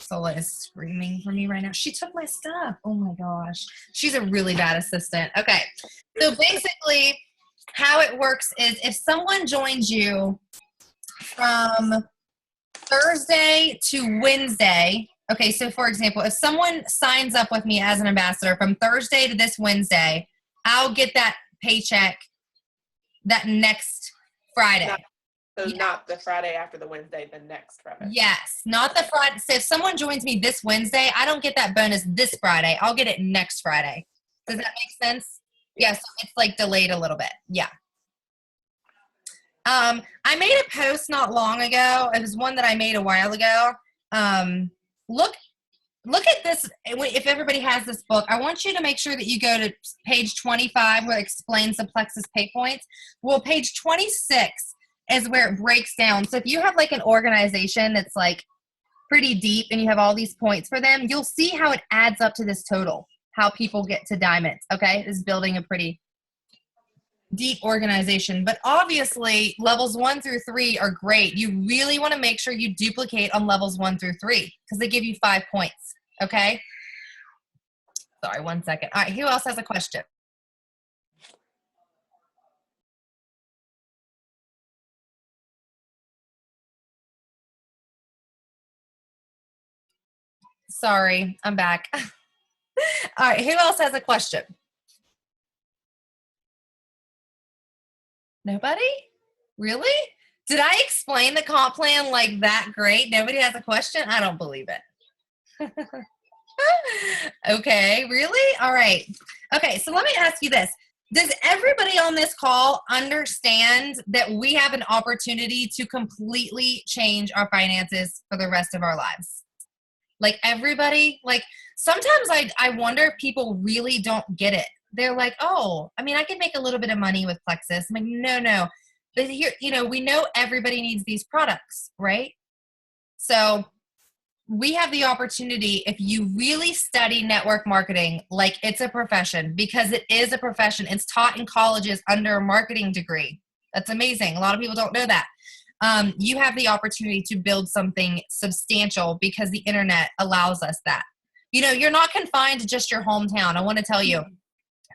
Sola is screaming for me right now. She took my stuff. Oh my gosh. She's a really bad assistant. Okay, so basically how it works is if someone joins you from Thursday to Wednesday, okay, so for example, if someone signs up with me as an ambassador from Thursday to this Wednesday, I'll get that paycheck that next Friday. Not the Friday after the Wednesday, the next Friday. Yes, not the Friday. So if someone joins me this Wednesday, I don't get that bonus this Friday. I'll get it next Friday. Does that make sense? Yeah, so it's like delayed a little bit. Yeah. I made a post not long ago. It was one that I made a while ago. Look at this. If everybody has this book, I want you to make sure that you go to page 25 where it explains the plexus pay points. Well, page 26 is where it breaks down. So if you have like an organization that's like pretty deep and you have all these points for them, you'll see how it adds up to this total, how people get to diamonds. Okay, it's building a pretty deep organization. But obviously levels 1 through 3 are great. You really want to make sure you duplicate on levels 1 through 3 because they give you 5 points. Okay, sorry, 1 second. All right, who else has a question? Sorry, I'm back. All right, who else has a question? Nobody? Really? Did I explain the comp plan like that great? Nobody has a question? I don't believe it. Okay, really? All right. Okay, so let me ask you this. Does everybody on this call understand that we have an opportunity to completely change our finances for the rest of our lives? Like everybody, like sometimes I wonder if people really don't get it. They're like, oh, I mean, I can make a little bit of money with Plexus. I'm like, no. But here, we know everybody needs these products, right? So we have the opportunity, if you really study network marketing like it's a profession, because it is a profession. It's taught in colleges under a marketing degree. That's amazing. A lot of people don't know that. You have the opportunity to build something substantial because the internet allows us that. You're not confined to just your hometown. I want to tell you,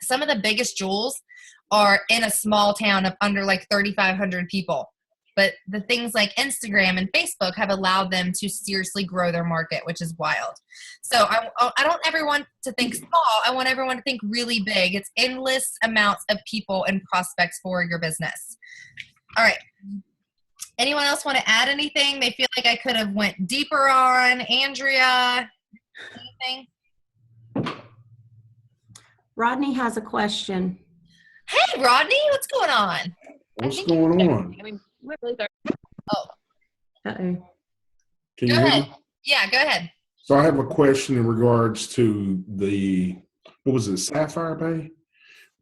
some of the biggest jewels are in a small town of under like 3,500 people. But the things like Instagram and Facebook have allowed them to seriously grow their market, which is wild. So I don't ever want to think small. I want everyone to think really big. It's endless amounts of people and prospects for your business. All right. Anyone else want to add anything? They feel like I could have went deeper on. Andrea, anything? Rodney has a question. Hey, Rodney, what's going on? What's going on? I mean, we're really sorry. Oh, Uh-oh. Can go you hear ahead. me? Yeah, go ahead. So I have a question in regards to what was it, Sapphire Bay?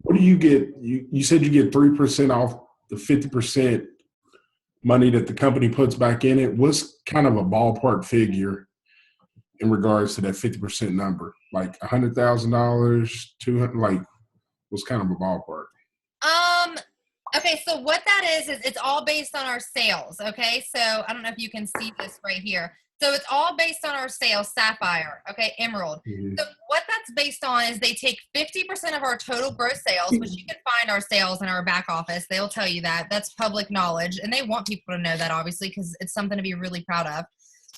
What do you get? You said you get 3% off the 50% money that the company puts back in it. What's kind of a ballpark figure in regards to that 50% number? Like $100,000, 200, like what's kind of a ballpark? Okay, so what that is it's all based on our sales, okay? So I don't know if you can see this right here. So it's all based on our sales, Sapphire, okay, Emerald. Mhm. So what that's based on is they take 50% of our total gross sales, which you can find our sales in our back office. They'll tell you that. That's public knowledge, and they want people to know that, obviously, because it's something to be really proud of.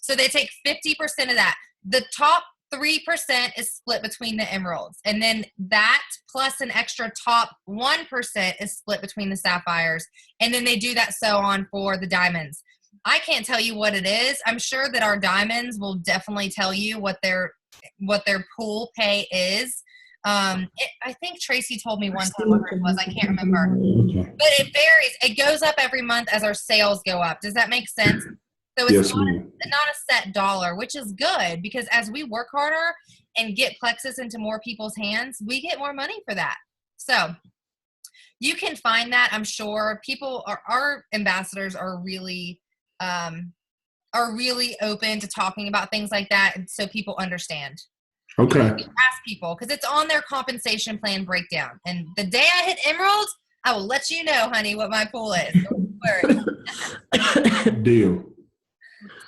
So they take 50% of that. The top 3% is split between the emeralds, and then that plus an extra top 1% is split between the sapphires, and then they do that so on for the diamonds. I can't tell you what it is. I'm sure that our diamonds will definitely tell you what their pool pay is. I think Tracy told me one time what it was. I can't remember, Okay. but it varies. It goes up every month as our sales go up. Does that make sense? So it's Yes, not ma'am. a set dollar, which is good because as we work harder and get Plexus into more people's hands, we get more money for that. So you can find that. I'm sure our ambassadors are really open to talking about things like that, so people understand. Okay. Ask people because it's on their compensation plan breakdown. And the day I hit Emerald, I will let you know, honey, what my pool is. Don't worry. Deal.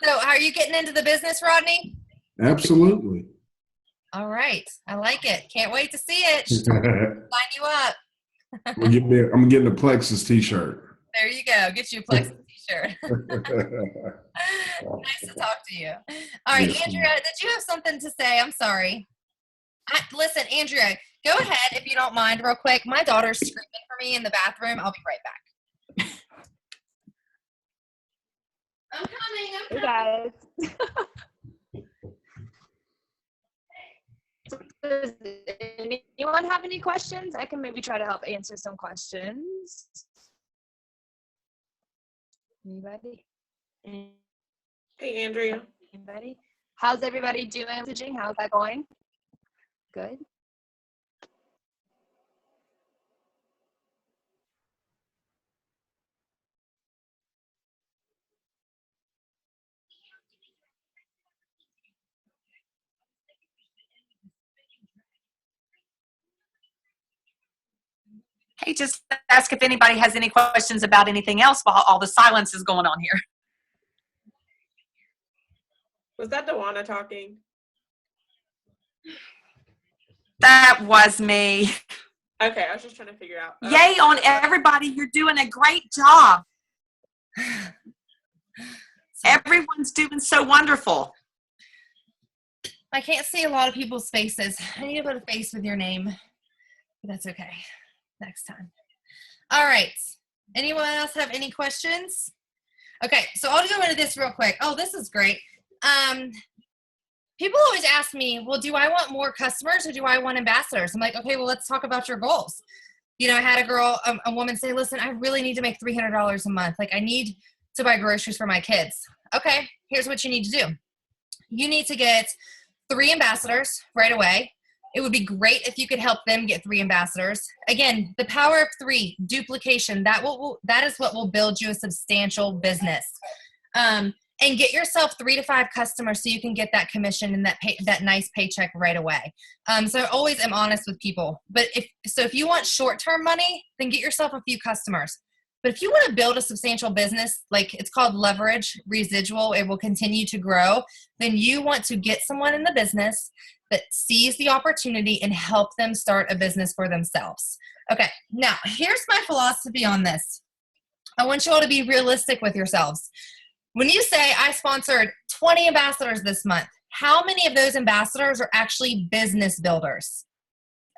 So, are you getting into the business, Rodney? Absolutely. All right. I like it. Can't wait to see it. Sign you up. I'm getting a Plexus t-shirt. There you go. Get you a Plexus t-shirt. Nice to talk to you. All right, Yes, Andrea, did you have something to say? I'm sorry. Listen, Andrea, go ahead if you don't mind real quick. My daughter's screaming for me in the bathroom. I'll be right back. I'm coming. Hey guys. Does anyone have any questions? I can maybe try to help answer some questions. Anybody? Hey, Andrea. Anybody? How's everybody doing? Messaging? How's that going? Good. Hey, just ask if anybody has any questions about anything else while all the silence is going on here. Was that Dewana talking? That was me. Okay, I was just trying to figure out. Yay on everybody. You're doing a great job. Everyone's doing so wonderful. I can't see a lot of people's faces. I need to put a face with your name. But that's okay. Next time. All right. Anyone else have any questions? Okay, so I'll go into this real quick. Oh, this is great. People always ask me, well, do I want more customers or do I want ambassadors? I'm like, okay, well, let's talk about your goals. I had a woman say, listen, I really need to make $300 a month. Like, I need to buy groceries for my kids. Okay, here's what you need to do. You need to get 3 ambassadors right away. It would be great if you could help them get 3 ambassadors. Again, the power of 3, duplication, that is what will build you a substantial business. And and get yourself 3 to 5 customers so you can get that commission and that nice paycheck right away. So I always am honest with people. But if you want short-term money, then get yourself a few customers. But if you want to build a substantial business, like it's called leverage residual, it will continue to grow, then you want to get someone in the business that sees the opportunity and help them start a business for themselves. Okay, now here's my philosophy on this. I want you all to be realistic with yourselves. When you say, I sponsored 20 ambassadors this month, how many of those ambassadors are actually business builders?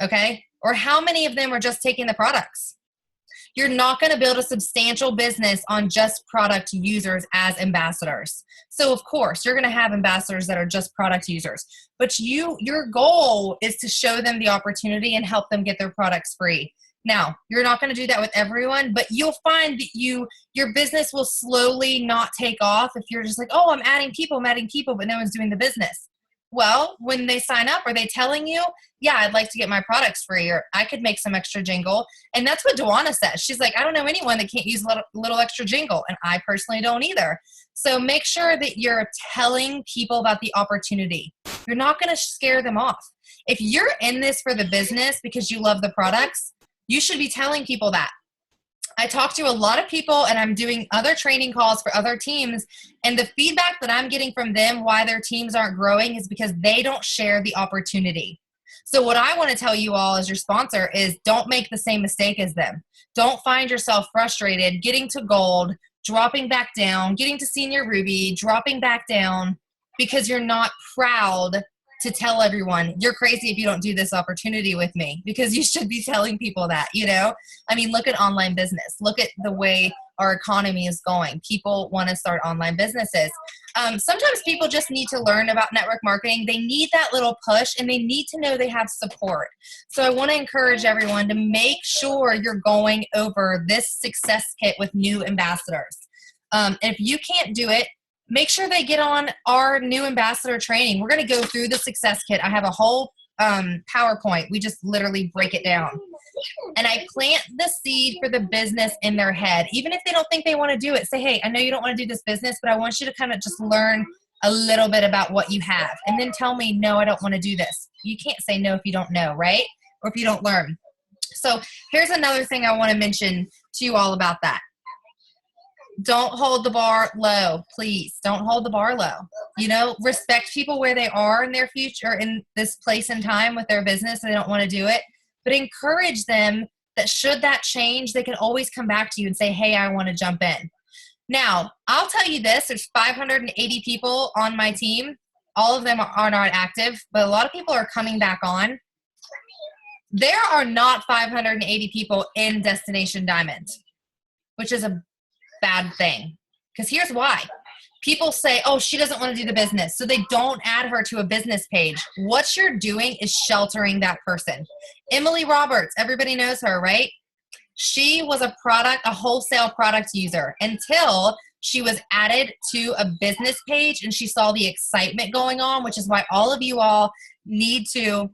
Okay, or how many of them are just taking the products? You're not going to build a substantial business on just product users as ambassadors. So of course, you're going to have ambassadors that are just product users, but your goal is to show them the opportunity and help them get their products free. Now, you're not going to do that with everyone, but you'll find that your business will slowly not take off if you're just like, oh, I'm adding people, but no one's doing the business. Well, when they sign up, are they telling you, yeah, I'd like to get my products free, or I could make some extra jingle? And that's what Dewana says. She's like, I don't know anyone that can't use a little extra jingle, and I personally don't either. So make sure that you're telling people about the opportunity. You're not going to scare them off. If you're in this for the business because you love the products, you should be telling people that. I talk to a lot of people, and I'm doing other training calls for other teams, and the feedback that I'm getting from them why their teams aren't growing is because they don't share the opportunity. So what I want to tell you all as your sponsor is don't make the same mistake as them. Don't find yourself frustrated, getting to gold, dropping back down, getting to senior ruby, dropping back down because you're not proud to tell everyone you're crazy if you don't do this opportunity with me, because you should be telling people that, I mean, look at online business. Look at the way our economy is going. People want to start online businesses. Sometimes people just need to learn about network marketing. They need that little push, and they need to know they have support. So I want to encourage everyone to make sure you're going over this success kit with new ambassadors. If you can't do it, make sure they get on our new ambassador training. We're going to go through the success kit. I have a whole PowerPoint. We just literally break it down. And I plant the seed for the business in their head. Even if they don't think they want to do it, say, hey, I know you don't want to do this business, but I want you to kind of just learn a little bit about what you have. And then tell me, no, I don't want to do this. You can't say no if you don't know, right? Or if you don't learn. So here's another thing I want to mention to you all about that. Don't hold the bar low, please. Don't hold the bar low. Respect people where they are in their future, in this place and time with their business, and they don't want to do it. But encourage them that should that change, they can always come back to you and say, hey, I want to jump in. Now, I'll tell you this. There's 580 people on my team. All of them are not active, but a lot of people are coming back on. There are not 580 people in Destination Diamond, which is a bad thing. Because here's why. People say, oh, she doesn't want to do the business, so they don't add her to a business page. What you're doing is sheltering that person. Emily Roberts, everybody knows her, right? She was a wholesale product user until she was added to a business page and she saw the excitement going on, which is why all of you all need to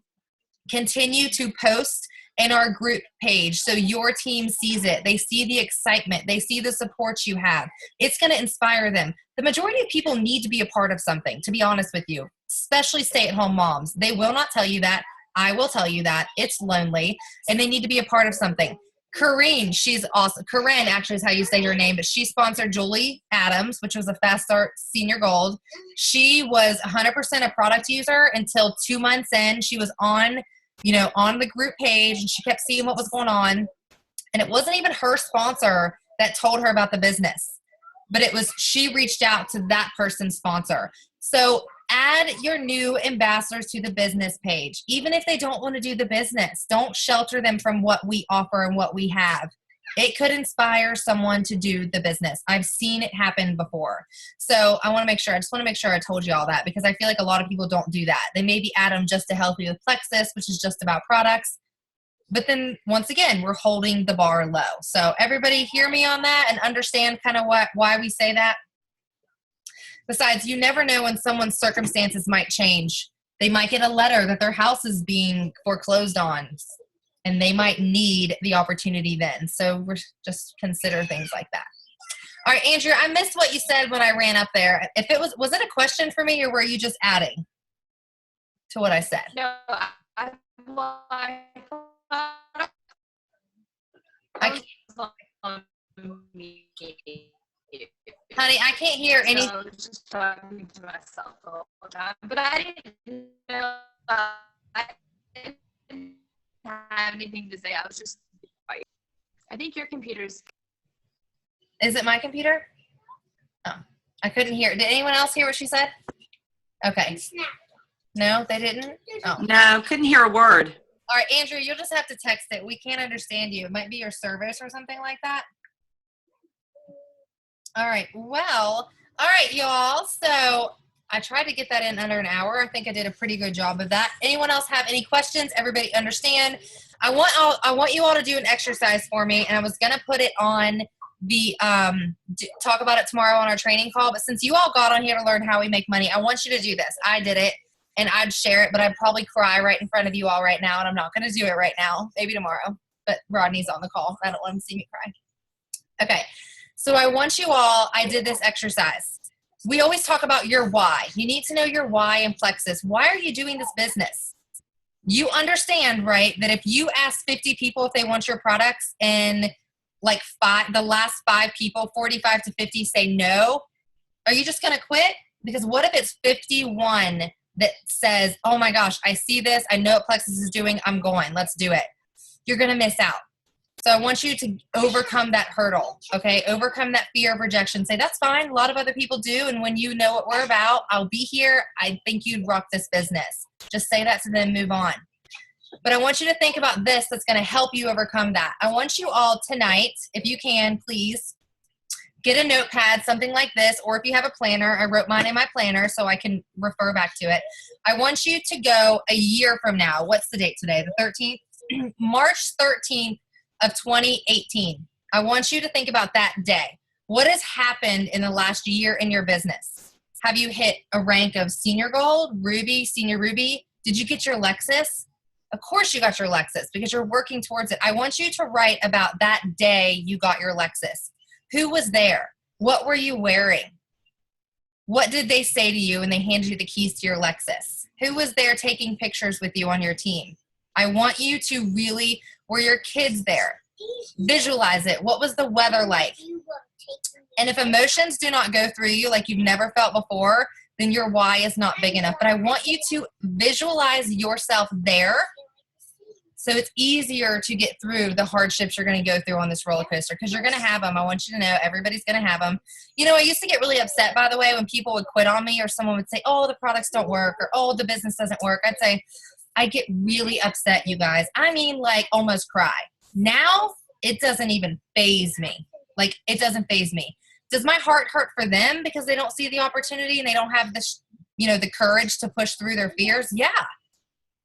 continue to post in our group page so your team sees it. They see the excitement. They see the support you have. It's going to inspire them. The majority of people need to be a part of something, to be honest with you, especially stay-at-home moms. They will not tell you that. I will tell you that. It's lonely, and they need to be a part of something. Corinne, she's awesome. Corinne actually is how you say her name, but she sponsored Julie Adams, which was a Fast Start Senior Gold. She was 100% a product user until 2 months in. She was on the group page, and she kept seeing what was going on. And it wasn't even her sponsor that told her about the business, but she reached out to that person's sponsor. So add your new ambassadors to the business page. Even if they don't want to do the business, don't shelter them from what we offer and what we have. It could inspire someone to do the business. I've seen it happen before. So I just want to make sure I told you all that, because I feel like a lot of people don't do that. They maybe add them just to help you with Plexus, which is just about products. But then once again, we're holding the bar low. So everybody hear me on that and understand kind of why we say that. Besides, you never know when someone's circumstances might change. They might get a letter that their house is being foreclosed on, and they might need the opportunity then. So we're just consider things like that. All right, Andrew, I missed what you said when I ran up there. If it was it a question for me or were you just adding to what I said? No, I I- Honey, I can't hear any. I was just talking to myself the whole time, but I didn't know. I didn't have anything to say. I was just. I think your computer's. Is it my computer? Oh, I couldn't hear. Did anyone else hear what she said? Okay. No, they didn't? Oh. No, couldn't hear a word. All right, Andrew, you'll just have to text it. We can't understand you. It might be your service or something like that. All right. Well, all right, y'all. So I tried to get that in under an hour. I think I did a pretty good job of that. Anyone else have any questions? Everybody understand? I want you all to do an exercise for me, and I was going to put it on the talk about it tomorrow on our training call. But since you all got on here to learn how we make money, I want you to do this. I did it, and I'd share it, but I'd probably cry right in front of you all right now, and I'm not going to do it right now. Maybe tomorrow. But Rodney's on the call. I don't want him to see me cry. Okay. So I want you all, I did this exercise. We always talk about your why. You need to know your why in Plexus. Why are you doing this business? You understand, right, that if you ask 50 people if they want your products and like the last 5 people, 45 to 50 say no, are you just going to quit? Because what if it's 51 that says, oh my gosh, I see this. I know what Plexus is doing. I'm going. Let's do it. You're going to miss out. So I want you to overcome that hurdle, okay? Overcome that fear of rejection. Say, that's fine. A lot of other people do. And when you know what we're about, I'll be here. I think you'd rock this business. Just say that to them, move on. But I want you to think about this that's going to help you overcome that. I want you all tonight, if you can, please, get a notepad, something like this, or if you have a planner, I wrote mine in my planner so I can refer back to it. I want you to go a year from now. What's the date today? The 13th? March 13th. Of 2018. I want you to think about that day. What has happened in the last year in your business? Have you hit a rank of senior gold, ruby, senior ruby? Did you get your Lexus? Of course you got your Lexus because you're working towards it. I want you to write about that day you got your Lexus. Who was there? What were you wearing? What did they say to you when they handed you the keys to your Lexus? Who was there taking pictures with you on your team? I want you to really, were your kids there? Visualize it. What was the weather like? And if emotions do not go through you like you've never felt before, then your why is not big enough. But I want you to visualize yourself there so it's easier to get through the hardships you're going to go through on this roller coaster because you're going to have them. I want you to know everybody's going to have them. You know, I used to get really upset, by the way, when people would quit on me or someone would say, oh, the products don't work or, oh, the business doesn't work. I'd say, I get really upset, you guys. I mean, like almost cry. Now, it doesn't even faze me. Like, it doesn't faze me. Does my heart hurt for them because they don't see the opportunity and they don't have the, the courage to push through their fears? Yeah.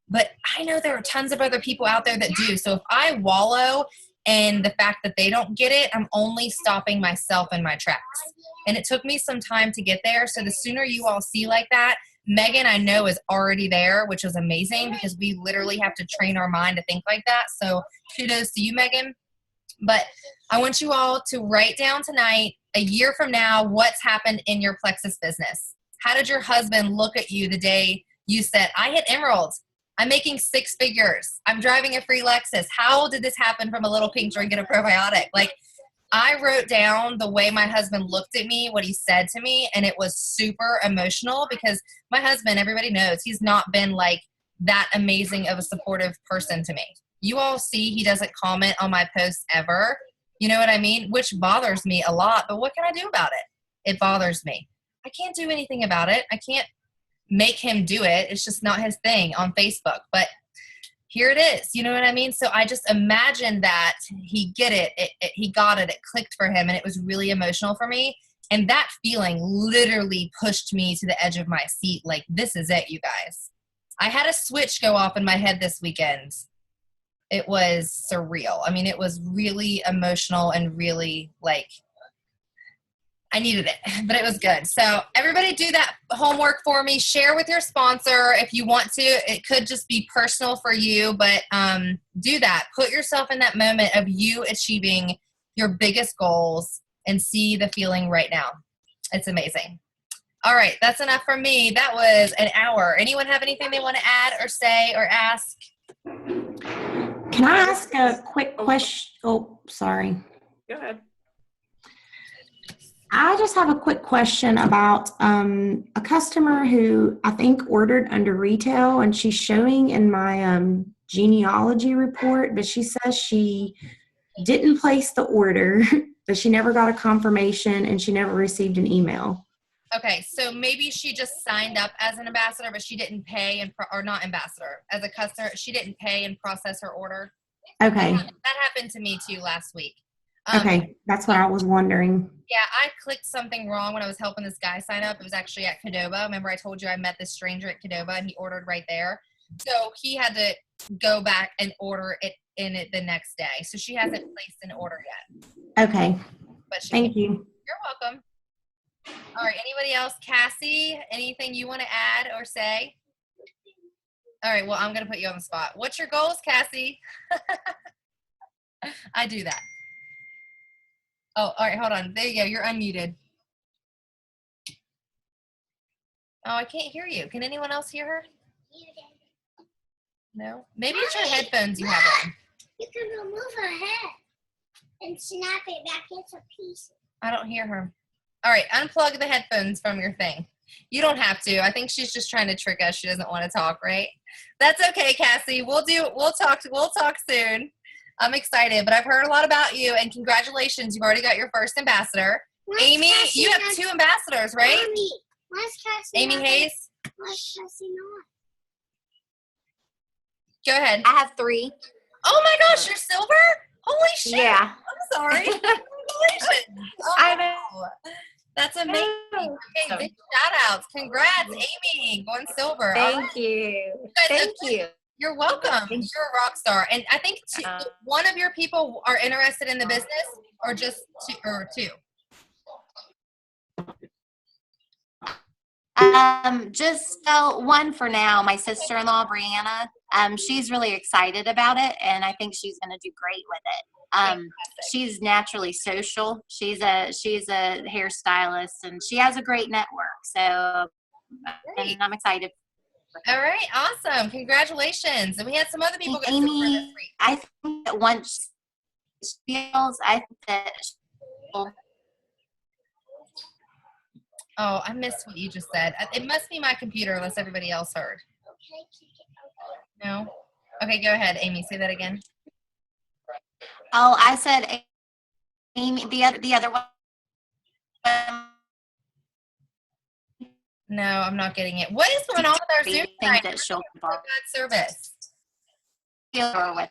But I know there are tons of other people out there that do. So if I wallow in the fact that they don't get it, I'm only stopping myself in my tracks. And it took me some time to get there. So the sooner you all see like that, Megan, I know, is already there, which is amazing because we literally have to train our mind to think like that. So kudos to you, Megan. But I want you all to write down tonight, a year from now, what's happened in your Plexus business. How did your husband look at you the day you said, I hit emeralds. I'm making 6 figures. I'm driving a free Lexus. How did this happen from a little pink drink and a probiotic? Like, I wrote down the way my husband looked at me, what he said to me, and it was super emotional because my husband, everybody knows, he's not been like that amazing of a supportive person to me. You all see he doesn't comment on my posts ever. You know what I mean? Which bothers me a lot, but what can I do about it? It bothers me. I can't do anything about it. I can't make him do it. It's just not his thing on Facebook, but here it is. You know what I mean? So I just imagine that he got it. It clicked for him and it was really emotional for me. And that feeling literally pushed me to the edge of my seat. Like, this is it, you guys. I had a switch go off in my head this weekend. It was surreal. I mean, it was really emotional and really like, I needed it, but it was good. So everybody do that homework for me. Share with your sponsor if you want to. It could just be personal for you, but do that. Put yourself in that moment of you achieving your biggest goals and see the feeling right now. It's amazing. All right, that's enough from me. That was an hour. Anyone have anything they want to add or say or ask? Can I ask a quick question? Oh, sorry. Go ahead. I just have a quick question about a customer who I think ordered under retail, and she's showing in my genealogy report, but she says she didn't place the order, but she never got a confirmation and she never received an email. Okay, so maybe she just signed up as an ambassador, but she didn't pay or not ambassador, as a customer. She didn't pay and process her order. Okay. That happened to me too last week. Okay, that's what I was wondering. Yeah, I clicked something wrong when I was helping this guy sign up. It was actually at Qdoba. Remember I told you I met this stranger at Qdoba and he ordered right there. So he had to go back and order it the next day. So she hasn't placed an order yet. Okay, But she thank you. You're welcome. All right, anybody else? Cassie, anything you want to add or say? All right, well, I'm going to put you on the spot. What's your goals, Cassie? I do that. Oh, all right, hold on. There you go. You're unmuted. Oh, I can't hear you. Can anyone else hear her? No? Maybe it's your headphones you have on. You can remove her head and snap it back into pieces. I don't hear her. All right, unplug the headphones from your thing. You don't have to. I think she's just trying to trick us. She doesn't want to talk, right? That's okay, Cassie. We'll talk soon. I'm excited, but I've heard a lot about you, and congratulations. You've already got your first ambassador. Amy, you have 2 ambassadors, right? Mommy, why's Cassie Amy not? Hayes, Why's Cassie not? go ahead. I have 3. Oh my gosh, you're silver? Holy shit. Yeah. I'm sorry. Congratulations. I Oh, that's amazing. Okay, big shout outs. Congrats, Amy, going silver. All right. Thank you. guys, Thank you. You're welcome. You're a rock star. And I think one of your people are interested in the business, or just 2. Just one for now. My sister-in-law, Brianna, she's really excited about it, and I think she's going to do great with it. She's naturally social. She's a hairstylist, and she has a great network. So, and I'm excited. All right, awesome. Congratulations. And we had some other people go silver this Amy, week. I think that once she feels, I think that Oh, I missed what you just said. It must be my computer unless everybody else heard. No? Okay, go ahead, Amy. Say that again. Oh, I said Amy, the other one. No, I'm not getting it. What is going on with our Zoom think tonight? that she'll Bad service. feel her with.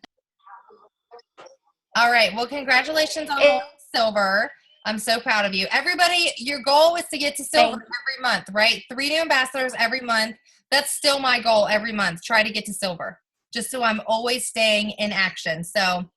All right. Well, congratulations on going silver. I'm so proud of you. Everybody, your goal is to get to silver every month, right? 3 new ambassadors every month. That's still my goal every month. Try to get to silver, just so I'm always staying in action. So,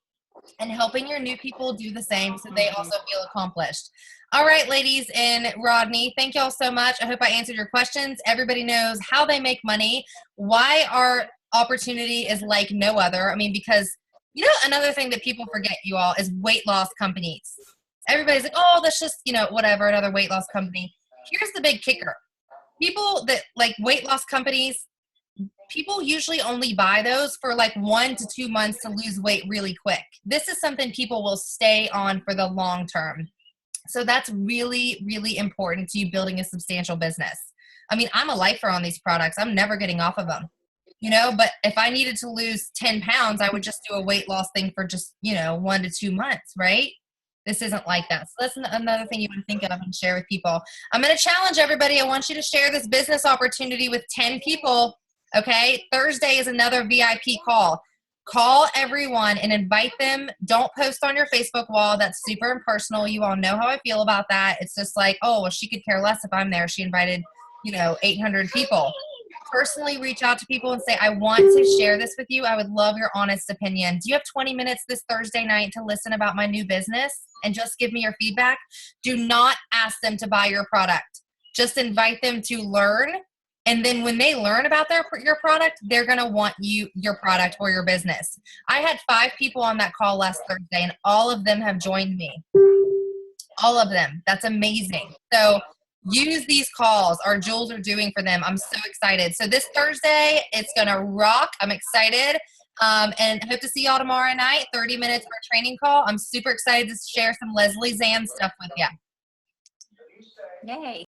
and helping your new people do the same so they also feel accomplished. All right, ladies and Rodney, thank y'all so much. I hope I answered your questions. Everybody knows how they make money, why our opportunity is like no other. I mean, because, you know, another thing that people forget, you all, is weight loss companies. Everybody's like, oh, that's just, you know, whatever, another weight loss company. Here's the big kicker. People that like weight loss companies, people usually only buy those for like 1 to 2 months to lose weight really quick. This is something people will stay on for the long term. So that's really, really important to you building a substantial business. I mean, I'm a lifer on these products. I'm never getting off of them, you know, but if I needed to lose 10 pounds, I would just do a weight loss thing for just, you know, 1 to 2 months, right? This isn't like that. So that's another thing you want to think of and share with people. I'm going to challenge everybody. I want you to share this business opportunity with 10 people. Okay. Thursday is another VIP call. Call everyone and invite them. Don't post on your Facebook wall. That's super impersonal. You all know how I feel about that. It's just like, oh, well, she could care less if I'm there. She invited, you know, 800 people. Personally reach out to people and say, I want to share this with you. I would love your honest opinion. Do you have 20 minutes this Thursday night to listen about my new business and just give me your feedback? Do not ask them to buy your product. Just invite them to learn. And then when they learn about your product, they're going to want your product or your business. I had 5 people on that call last Thursday, and all of them have joined me. All of them. That's amazing. So use these calls our Jules are doing for them. I'm so excited. So this Thursday, it's going to rock. I'm excited. And hope to see y'all tomorrow night, 30 minutes for a training call. I'm super excited to share some Leslie Zan stuff with you. Yay.